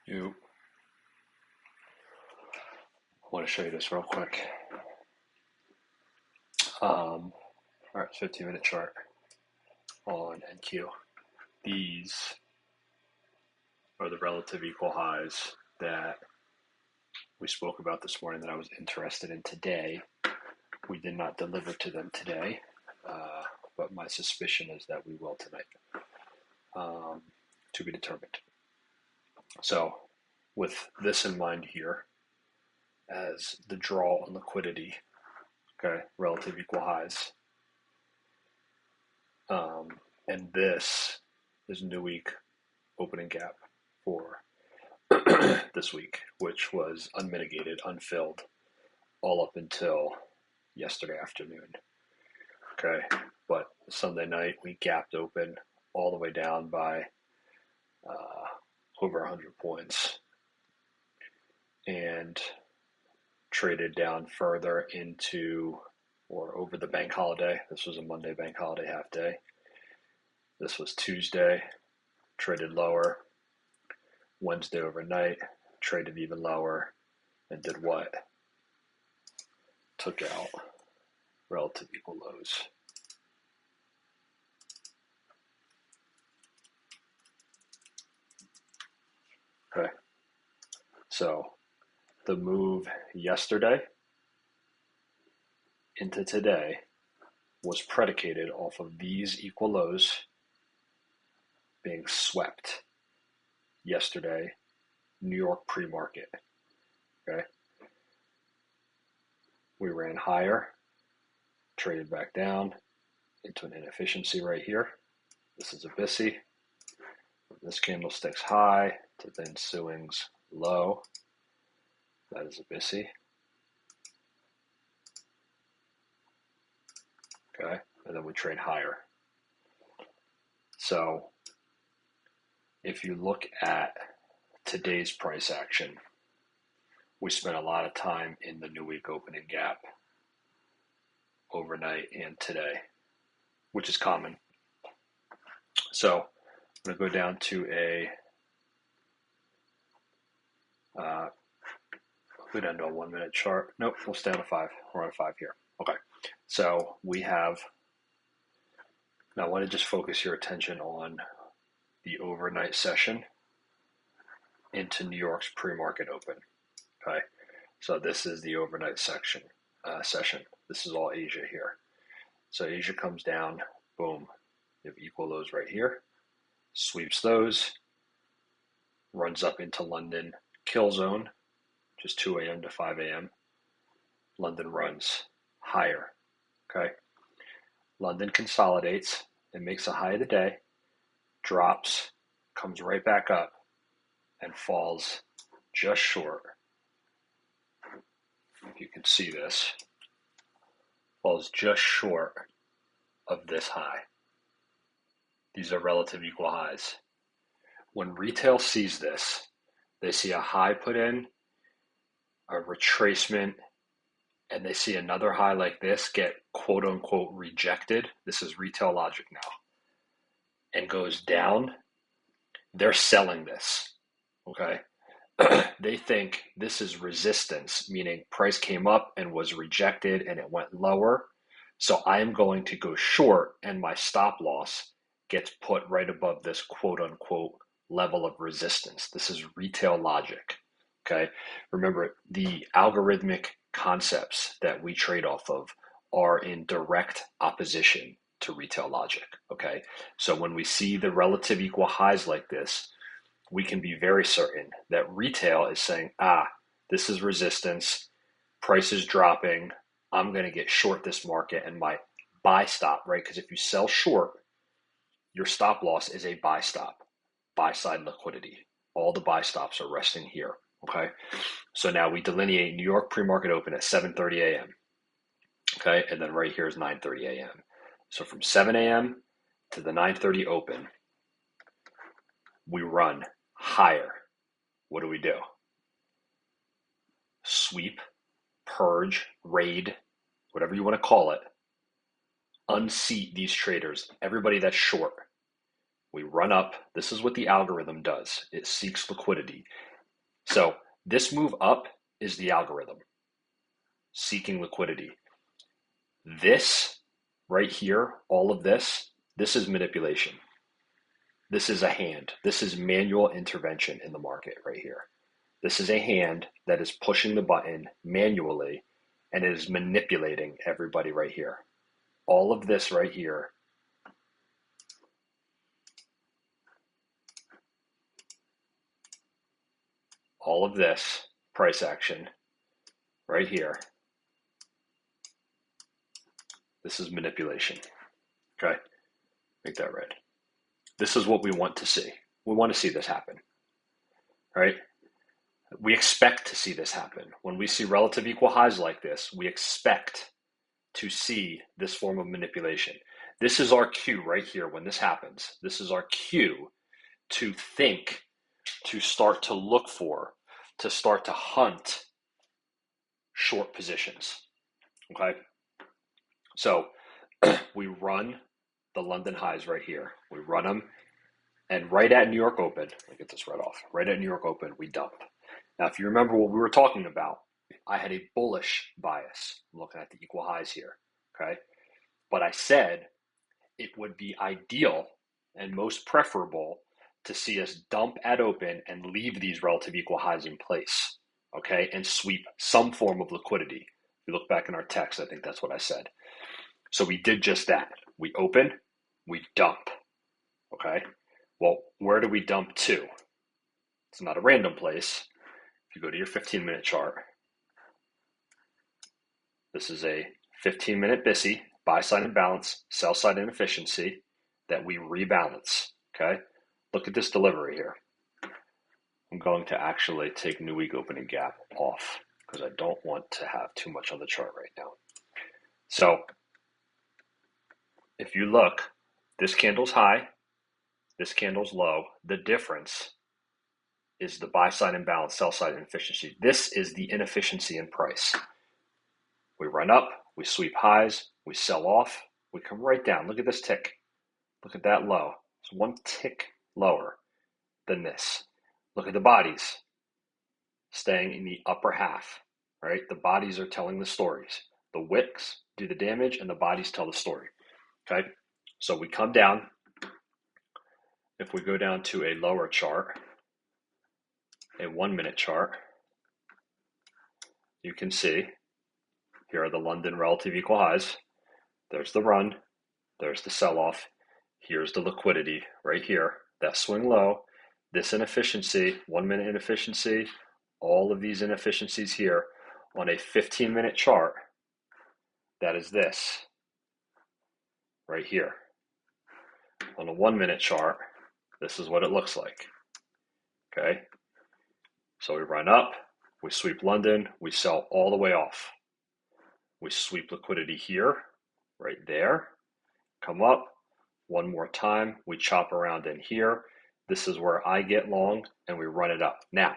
You want to show you this real quick. All right, 15-minute chart on NQ. These are the relative equal highs that we spoke about this morning that I was interested in today. We did not deliver to them today, but my suspicion is that we will tonight. To be determined. So, with this in mind here, as the draw on liquidity, okay, relative equal highs, and this is new week opening gap for this week, which was unmitigated, unfilled, all up until yesterday afternoon. Okay, but Sunday night we gapped open all the way down by over 100 points and traded down further into or over the bank holiday. This was a Monday bank holiday half day. This was Tuesday, traded lower. Wednesday overnight, traded even lower, and did what? Took out relative equal lows. Okay, so the move yesterday into today was predicated off of these equal lows being swept yesterday, New York pre-market. Okay, we ran higher, traded back down into an inefficiency right here. This is a BISI. This candlestick's high to the ensuing's low. That is a BISI. Okay, and then we trade higher. So if you look at today's price action, we spent a lot of time in the new week opening gap overnight and today, which is common. So I'm going to go down to go down to a 1 minute chart. Nope, we'll stay on a 5. We're on a 5 here. Okay, so we have, now I want to just focus your attention on the overnight session into New York's pre-market open. Okay, so this is the overnight session. This is all Asia here. So Asia comes down, boom, you have equal lows right here, sweeps those, runs up into London kill zone, just 2 a.m. to 5 a.m. London runs higher. Okay, London consolidates and makes a high of the day, drops, comes right back up, and falls just short. If you can see this, falls just short of this high. These are relative equal highs. When retail sees this, they see a high put in, a retracement, and they see another high like this get quote unquote rejected. This is retail logic now, and goes down. They're selling this. Okay. They think this is resistance, meaning price came up and was rejected and it went lower. So I am going to go short and my stop loss gets put right above this quote unquote level of resistance. This is retail logic. Okay. Remember, the algorithmic concepts that we trade off of are in direct opposition to retail logic. Okay. So when we see the relative equal highs like this, we can be very certain that retail is saying, this is resistance, price is dropping, I'm going to get short this market and my buy stop, right? Because if you sell short, your stop loss is a buy stop, buy side liquidity. All the buy stops are resting here, okay? So now we delineate New York pre-market open at 7:30 a.m., okay? And then right here is 9:30 a.m. So from 7 a.m. to the 9:30 open, we run higher. What do we do? Sweep, purge, raid, whatever you want to call it, unseat these traders, everybody that's short. We run up. This is what the algorithm does. It seeks liquidity. So this move up is the algorithm seeking liquidity. This right here, all of this is manipulation. This is a hand. This is manual intervention in the market right here. This is a hand that is pushing the button manually and it is manipulating everybody right here. All of this right here all of this price action right here, this is manipulation. Okay, make that red. This is what we want to see. We want to see this happen, right? We expect to see this happen. When we see relative equal highs like this, we expect to see this form of manipulation. This is our cue right here when this happens. This is our cue to think, to start to look for, to start to hunt short positions. Okay? So we run the London highs right here. We run them, and right at New York Open, let me get this right off. Right at New York Open, we dump. Now, if you remember what we were talking about, I had a bullish bias. I'm looking at the equal highs here, okay? But I said it would be ideal and most preferable to see us dump at open and leave these relative equal highs in place, okay? And sweep some form of liquidity. If you look back in our text, I think that's what I said. So we did just that. We open, we dump, okay? Well, where do we dump to? It's not a random place. If you go to your 15-minute chart, this is a 15-minute BISI, buy side imbalance, sell side inefficiency that we rebalance, okay? Look at this delivery here. I'm going to actually take new week opening gap off because I don't want to have too much on the chart right now. So if you look, this candle's high, this candle's low. The difference is the buy side imbalance, sell side inefficiency. This is the inefficiency in price. We run up, we sweep highs, we sell off, we come right down. Look at this tick. Look at that low. It's one tick lower than this. Look at the bodies staying in the upper half, right? The bodies are telling the stories. The wicks do the damage and the bodies tell the story, okay? So we come down. If we go down to a lower chart, a 1-minute chart, you can see here are the London relative equal highs. There's the run. There's the sell-off. Here's the liquidity right here. That swing low, this inefficiency, 1-minute inefficiency, all of these inefficiencies here on a 15-minute chart, that is this right here. On a 1-minute chart, this is what it looks like. Okay? So we run up, we sweep London, we sell all the way off. We sweep liquidity here, right there, come up, one more time, we chop around in here. This is where I get long, and we run it up. Now, a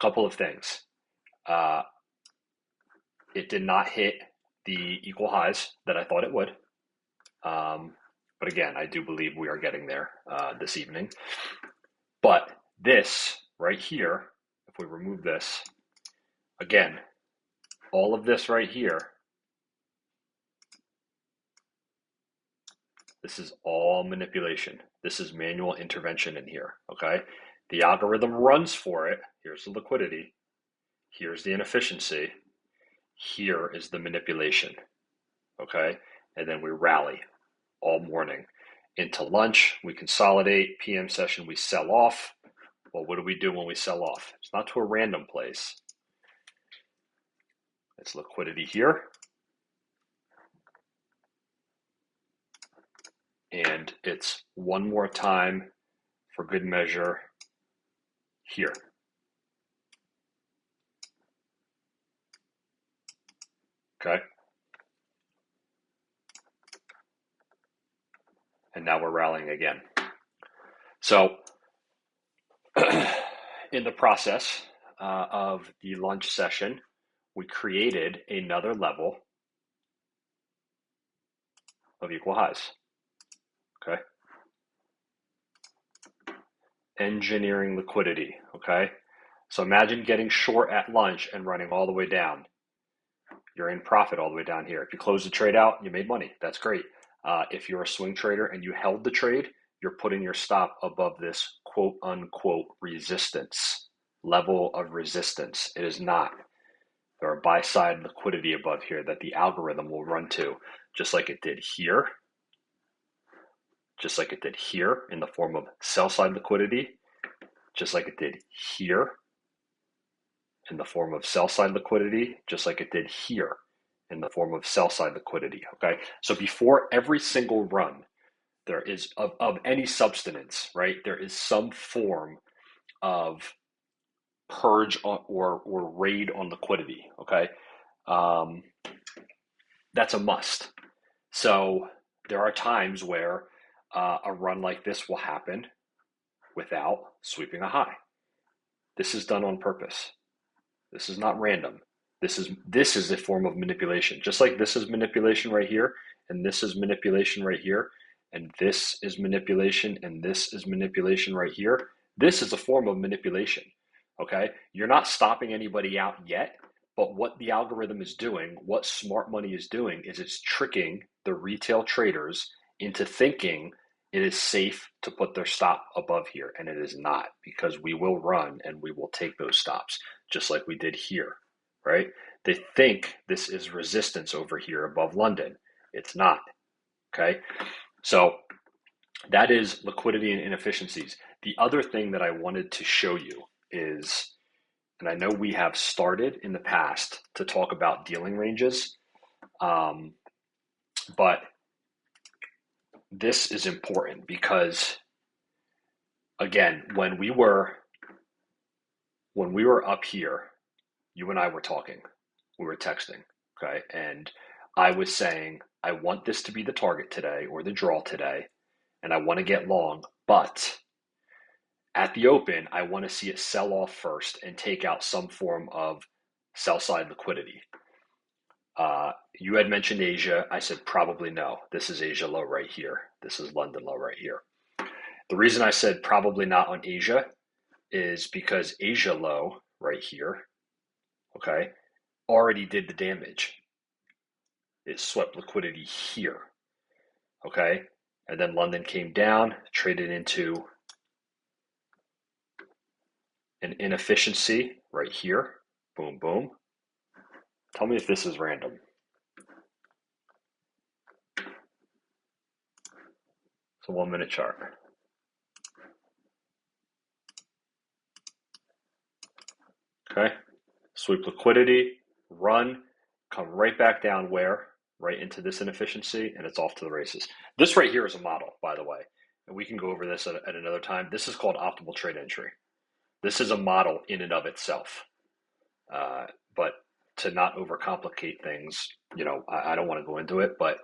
couple of things. It did not hit the equal highs that I thought it would. But again, I do believe we are getting there this evening. But this right here, if we remove this, again, all of this right here, this is all manipulation. This is manual intervention in here, okay? The algorithm runs for it. Here's the liquidity. Here's the inefficiency. Here is the manipulation, okay? And then we rally all morning. Into lunch, we consolidate. PM session, we sell off. Well, what do we do when we sell off? It's not to a random place. It's liquidity here. And it's one more time for good measure here. Okay. And now we're rallying again. So in the process of the lunch session, we created another level of equal highs. Okay. Engineering liquidity. Okay. So imagine getting short at lunch and running all the way down. You're in profit all the way down here. If you close the trade out, you made money. That's great. If you're a swing trader and you held the trade, you're putting your stop above this quote unquote resistance, level of resistance. It is not. There are buy side liquidity above here that the algorithm will run to, just like it did here, just like it did here in the form of sell side liquidity, just like it did here in the form of sell side liquidity, just like it did here in the form of sell side liquidity. Okay, so before every single run, there is of any substance, right? There is some form of purge or raid on liquidity. Okay, that's a must. So there are times where a run like this will happen without sweeping a high. This is done on purpose. This is not random. This is a form of manipulation. Just like this is manipulation right here, and this is manipulation right here, and this is manipulation, and this is manipulation right here. This is a form of manipulation. Okay? You're not stopping anybody out yet, but what the algorithm is doing, what smart money is doing, is it's tricking the retail traders into thinking it is safe to put their stop above here, and it is not, because we will run and we will take those stops just like we did here, right? They think this is resistance over here above London. It's not, okay? So that is liquidity and inefficiencies. The other thing that I wanted to show you is, and I know we have started in the past to talk about dealing ranges, but this is important because, again, when we were up here, you and I were talking, we were texting, okay? And I was saying, I want this to be the target today or the draw today, and I want to get long, but at the open, I want to see it sell off first and take out some form of sell side liquidity. You had mentioned Asia. I said probably no. This is Asia low right here. This is London low right here. The reason I said probably not on Asia is because Asia low right here, okay, already did the damage. It swept liquidity here, okay? And then London came down, traded into an inefficiency right here. Boom, boom. Tell me if this is random. It's a 1 minute chart. Okay, sweep liquidity, run, come right back down where? Right into this inefficiency, and it's off to the races. This right here is a model, by the way, and we can go over this at another time. This is called optimal trade entry. This is a model in and of itself. But to not overcomplicate things, I don't want to go into it, but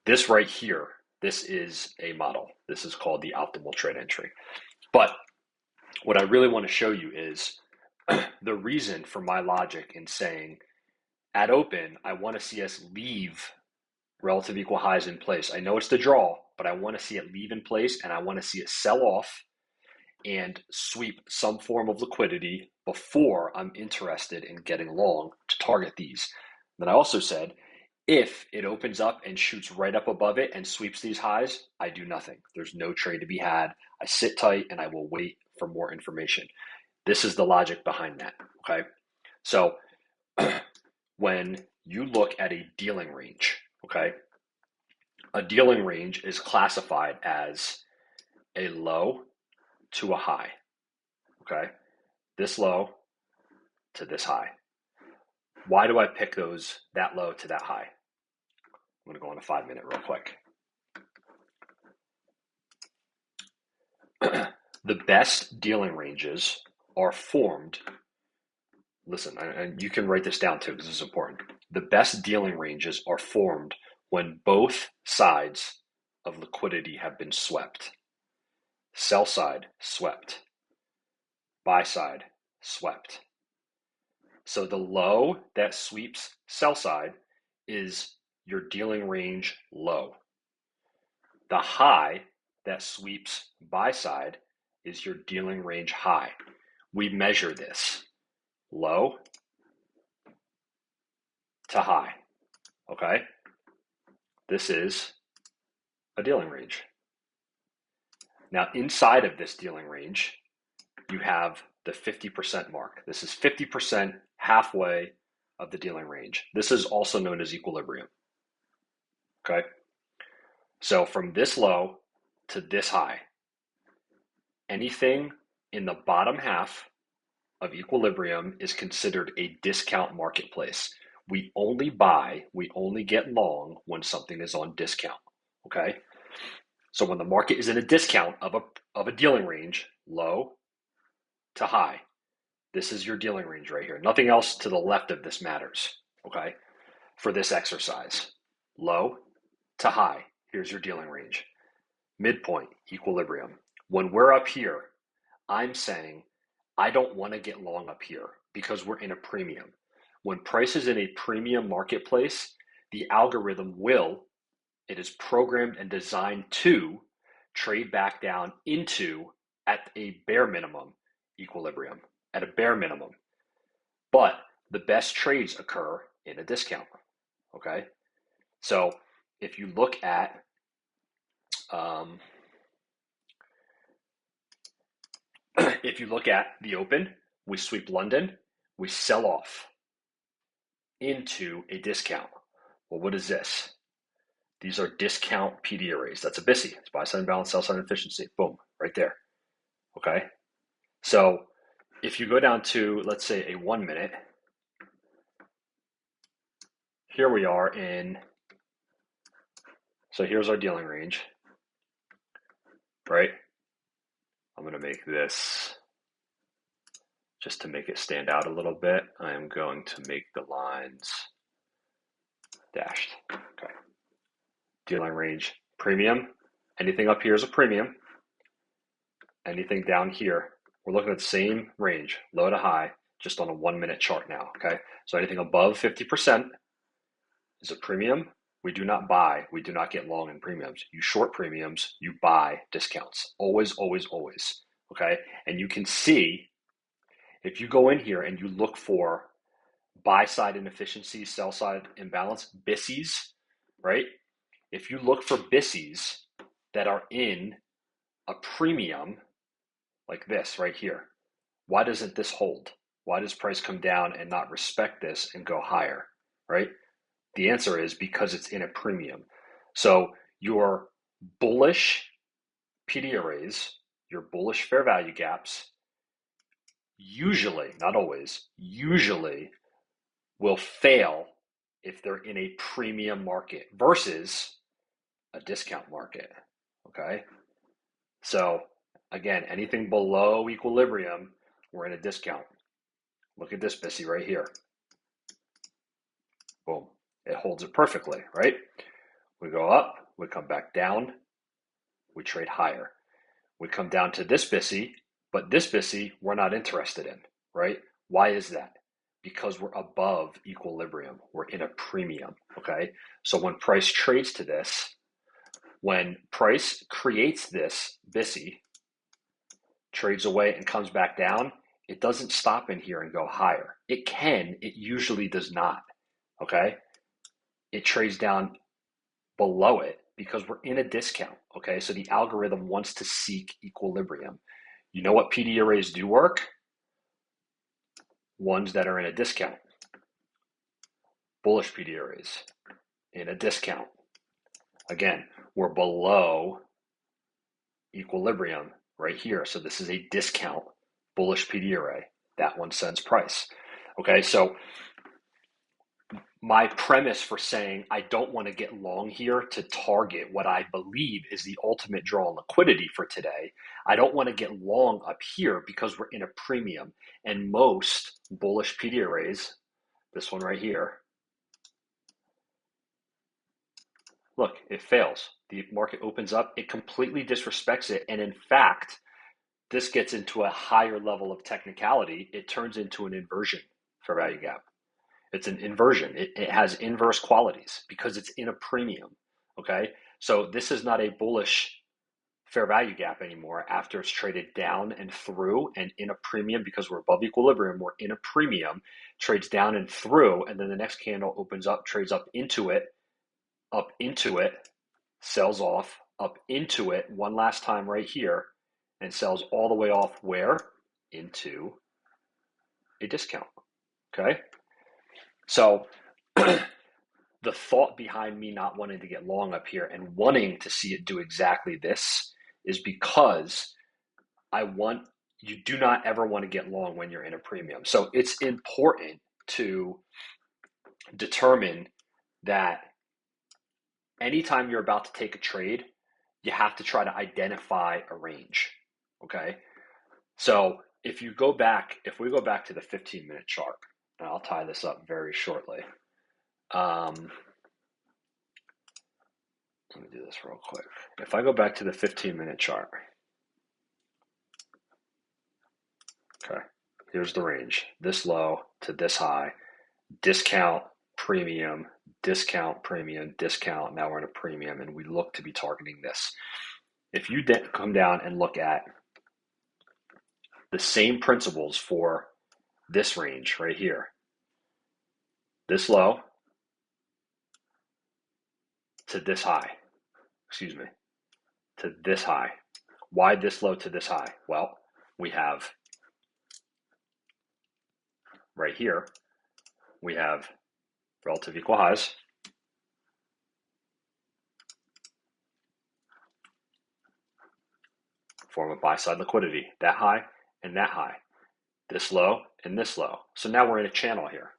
this right here, this is a model. This is called the optimal trade entry. But what I really want to show you is the reason for my logic in saying at open, I want to see us leave relative equal highs in place. I know it's the draw, but I want to see it leave in place, and I want to see it sell off and sweep some form of liquidity before I'm interested in getting long to target these. Then I also said, if it opens up and shoots right up above it and sweeps these highs, I do nothing. There's no trade to be had. I sit tight and I will wait for more information. This is the logic behind that, okay? So when you look at a dealing range, okay, a dealing range is classified as a low to a high, okay? This low to this high. Why do I pick that low to that high? I'm going to go on a 5 minute real quick. The best dealing ranges are formed. Listen, and you can write this down too because this is important. The best dealing ranges are formed when both sides of liquidity have been swept. Sell side swept. Buy side swept. So the low that sweeps sell side is your dealing range low. The high that sweeps buy side is your dealing range high. we measure this low to high, okay? This is a dealing range. Now, inside of this dealing range, you have the 50% mark. This is 50% halfway of the dealing range. This is also known as equilibrium, okay? So from this low to this high, anything in the bottom half of equilibrium is considered a discount marketplace. We only buy, we only get long when something is on discount, okay? So when the market is in a discount of a dealing range, low to high, this is your dealing range right here. Nothing else to the left of this matters, okay? For this exercise, low to high, here's your dealing range. Midpoint, equilibrium. When we're up here, I'm saying I don't want to get long up here because we're in a premium. When price is in a premium marketplace, the algorithm it is programmed and designed to trade back down into, at a bare minimum, equilibrium, at a bare minimum. But the best trades occur in a discount, okay? So if you look at the open, we sweep London, we sell off into a discount. Well, what is this? These are discount PD arrays. That's a BISI. It's buy side imbalance, sell side efficiency. Boom, right there. Okay. So if you go down to, let's say, a 1 minute, here we are so here's our dealing range, right? I'm going to make this, just to make it stand out a little bit, I am going to make the lines dashed. Okay. Dealing range, premium. Anything up here is a premium. Anything down here, we're looking at the same range, low to high, just on a 1 minute chart now, okay? So anything above 50% is a premium. We do not buy, we do not get long in premiums. You short premiums, you buy discounts. Always, always, always, okay? And you can see, if you go in here and you look for buy side inefficiency, sell side imbalance, BISIs, right? If you look for BISIs that are in a premium, like this right here, why doesn't this hold? Why does price come down and not respect this and go higher, right? The answer is because it's in a premium. So your bullish PD arrays, your bullish fair value gaps, usually, not always, usually will fail if they're in a premium market versus a discount market, okay? So again, anything below equilibrium, we're in a discount. Look at this BISI right here. Boom. It holds it perfectly, right? We go up, we come back down, we trade higher. We come down to this BISI, but this BISI we're not interested in, right? Why is that? Because we're above equilibrium. We're in a premium, okay? So when price trades to this, when price creates this BISI, trades away and comes back down, it doesn't stop in here and go higher. It can, it usually does not, okay? It trades down below it because we're in a discount, okay? So the algorithm wants to seek equilibrium. You know what PD arrays do work? Ones that are in a discount. Bullish PD arrays in a discount. Again, we're below equilibrium right here. So this is a discount bullish PD array. That one sends price. Okay, so my premise for saying I don't want to get long here to target what I believe is the ultimate draw on liquidity for today. I don't want to get long up here because we're in a premium. And most bullish PD arrays, this one right here, look, it fails. The market opens up, it completely disrespects it. And in fact, this gets into a higher level of technicality. It turns into an inversion fair value gap. It's an inversion. It has inverse qualities because it's in a premium, okay? So this is not a bullish fair value gap anymore after it's traded down and through and in a premium because we're above equilibrium, we're in a premium, trades down and through, and then the next candle opens up, trades up into it, sells off, up into it one last time right here, and sells all the way off where? Into a discount. Okay? So the thought behind me not wanting to get long up here and wanting to see it do exactly this is because you do not ever want to get long when you're in a premium. So it's important to determine that anytime you're about to take a trade, you have to try to identify a range. Okay? So if we go back to the 15-minute chart, and I'll tie this up very shortly. Let me do this real quick. If I go back to the 15-minute chart, okay, here's the range. This low to this high, discount, premium, discount, premium, discount. Now we're in a premium, and we look to be targeting this. If you then come down and look at the same principles for this range right here, this low to this high, to this high. Why this low to this high? Well, we have right here, we have relative equal highs, form of buy-side liquidity, that high and that high, this low and this low. So now we're in a channel here,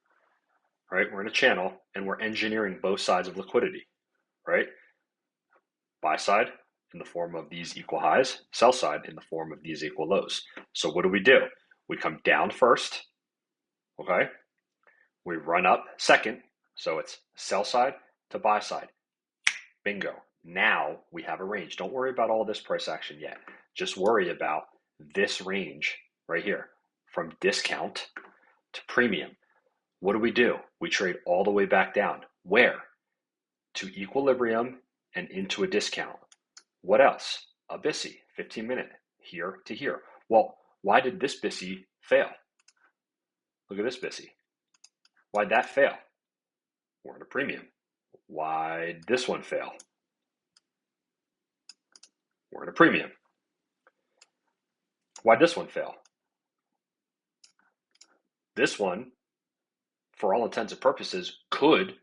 right? We're in a channel and we're engineering both sides of liquidity, right? Buy side in the form of these equal highs, sell side in the form of these equal lows. So what do? We come down first, okay? We run up second, so it's sell side to buy side. Bingo. Now we have a range. Don't worry about all this price action yet. Just worry about this range right here from discount to premium. What do? We trade all the way back down. Where? To equilibrium and into a discount. What else? A BISI, 15-minute, here to here. Well, why did this BISI fail? Look at this BISI. Why'd that fail? We're in a premium. Why'd this one fail? We're in a premium. Why'd this one fail? This one, for all intents and purposes, could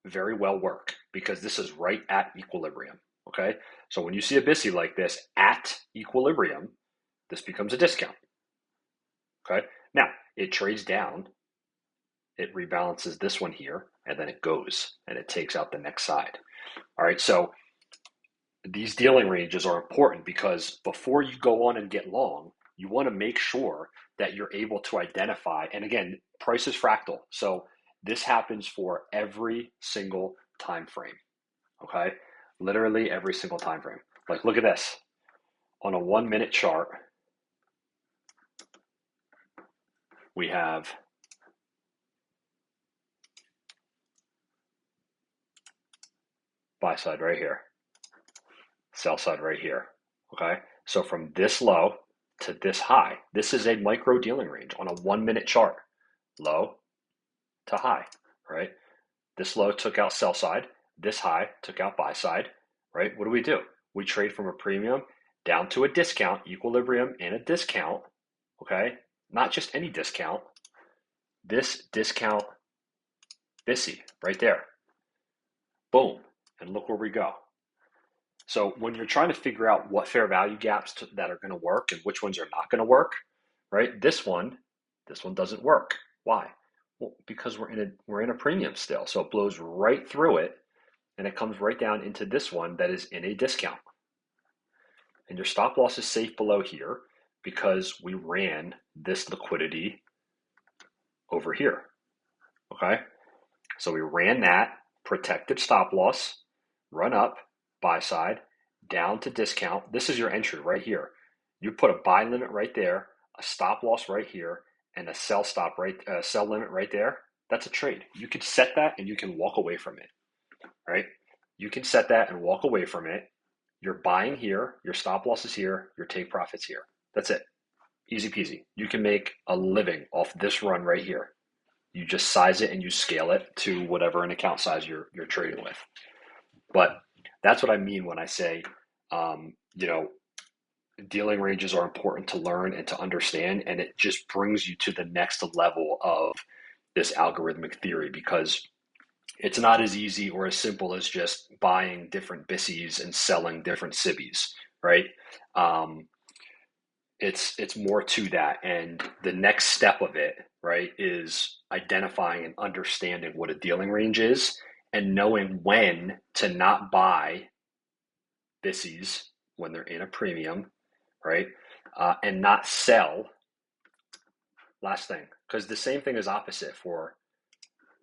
very well work because this is right at equilibrium, okay? So when you see a BISI like this at equilibrium, this becomes a discount, okay? Now, it trades down, it rebalances this one here, and then it goes and it takes out the next side. All right, so these dealing ranges are important because before you go on and get long, you want to make sure that you're able to identify, and again, price is fractal. So this happens for every single time frame, okay? Literally every single time frame. Like, look at this. On a 1-minute chart, we have buy side right here, sell side right here, okay? So from this low to this high, this is a micro dealing range on a 1-minute chart, low to high, right? This low took out sell side, this high took out buy side, right? What do? We trade from a premium down to a discount, equilibrium and a discount, okay? Not just any discount, this discount BISI right there. Boom, and look where we go. So when you're trying to figure out what fair value gaps that are going to work and which ones are not going to work, right? This one doesn't work. Why? Well, because we're in a premium still. So it blows right through it and it comes right down into this one that is in a discount. And your stop loss is safe below here because we ran this liquidity over here. Okay? So we ran that protected stop loss, run up, buy side, down to discount. This is your entry right here. You put a buy limit right there, a stop loss right here, and a sell limit right there. That's a trade. You could set that and you can walk away from it, right? You can set that and walk away from it. You're buying here, your stop loss is here, your take profits here. That's it. Easy peasy. You can make a living off this run right here. You just size it and you scale it to whatever an account size you're trading with. But that's what I mean when I say, you know, dealing ranges are important to learn and to understand, and it just brings you to the next level of this algorithmic theory because it's not as easy or as simple as just buying different BISIs and selling different SIBIs, right? Um, it's more to that, and the next step of it, right, is identifying and understanding what a dealing range is, and knowing when to not buy BISIs when they're in a premium, right, and not sell. Last thing, because the same thing is opposite for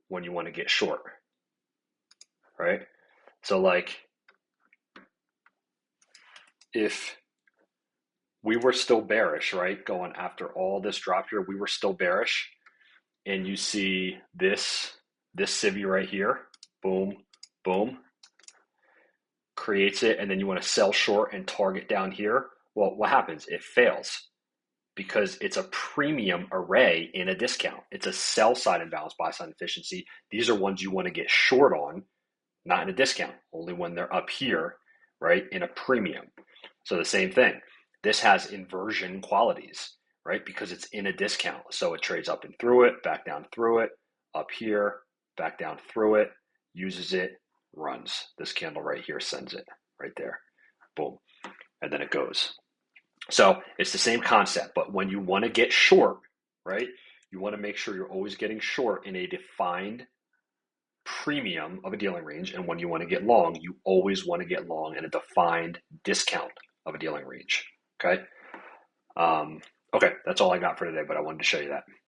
when you want to get short, right? So like if we were still bearish, right? Going after all this drop here, we were still bearish. And you see this civvy right here, boom, boom, creates it, and then you want to sell short and target down here. Well, what happens? It fails because it's a premium array in a discount. It's a sell side imbalance, buy side efficiency. These are ones you want to get short on, not in a discount, only when they're up here, right, in a premium. So the same thing. This has inversion qualities, right, because it's in a discount. So it trades up and through it, back down through it, up here, back down through it, uses it, runs. This candle right here sends it right there. Boom. And then it goes. So it's the same concept, but when you want to get short, right, you want to make sure you're always getting short in a defined premium of a dealing range. And when you want to get long, you always want to get long in a defined discount of a dealing range. Okay. Okay. That's all I got for today, but I wanted to show you that.